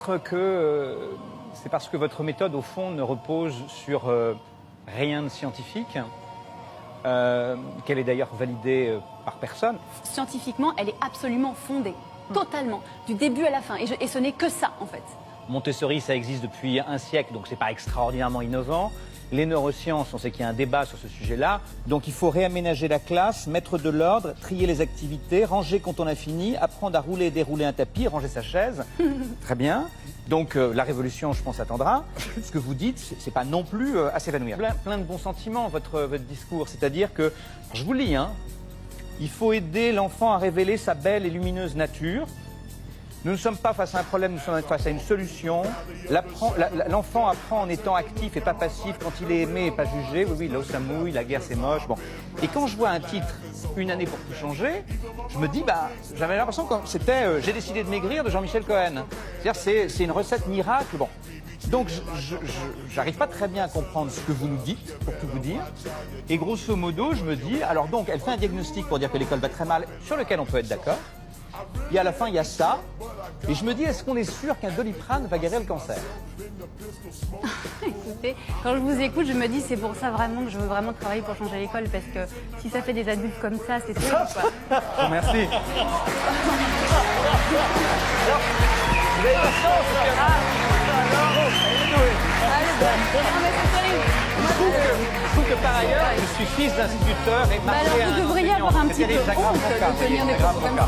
peut-être que c'est parce que votre méthode, au fond, ne repose sur rien de scientifique, qu'elle est d'ailleurs validée par personne. Scientifiquement, elle est absolument fondée, totalement, du début à la fin. Et ce n'est que ça, en fait. Montessori, ça existe depuis un siècle, donc c'est pas extraordinairement innovant. Les neurosciences, on sait qu'il y a un débat sur ce sujet-là. Donc il faut réaménager la classe, mettre de l'ordre, trier les activités, ranger quand on a fini, apprendre à rouler et dérouler un tapis, ranger sa chaise. Très bien. Donc la révolution, je pense, attendra. Ce que vous dites, c'est pas non plus à s'évanouir. Plein de bons sentiments, votre discours. C'est-à-dire que, je vous le lis, hein, il faut aider l'enfant à révéler sa belle et lumineuse nature. Nous ne sommes pas face à un problème, nous sommes face à une solution. L'enfant apprend en étant actif et pas passif, quand il est aimé et pas jugé. Oui, oui, l'eau ça mouille, la guerre c'est moche. Bon. Et quand je vois un titre, Une année pour tout changer, je me dis, bah, j'avais l'impression que c'était J'ai décidé de maigrir de Jean-Michel Cohen. C'est-à-dire, c'est une recette miracle. Bon. Donc, j'arrive pas très bien à comprendre ce que vous nous dites, pour tout vous dire. Et grosso modo, je me dis, alors donc, elle fait un diagnostic pour dire que l'école va très mal, sur lequel on peut être d'accord. Et à la fin, il y a ça. Et je me dis, est-ce qu'on est sûr qu'un Doliprane va guérir le cancer? Écoutez, quand je vous écoute, je me dis, c'est pour ça vraiment que je veux vraiment travailler pour changer l'école, parce que si ça fait des adultes comme ça, c'est sûr, quoi. Je vous remercie. Vous avez la chance, je trouve que par ailleurs, je suis fils d'instituteur et marié à un alors, vous devriez enseignant. avoir un petit peu C'est-à-dire, honte de tenir des propos comme ça.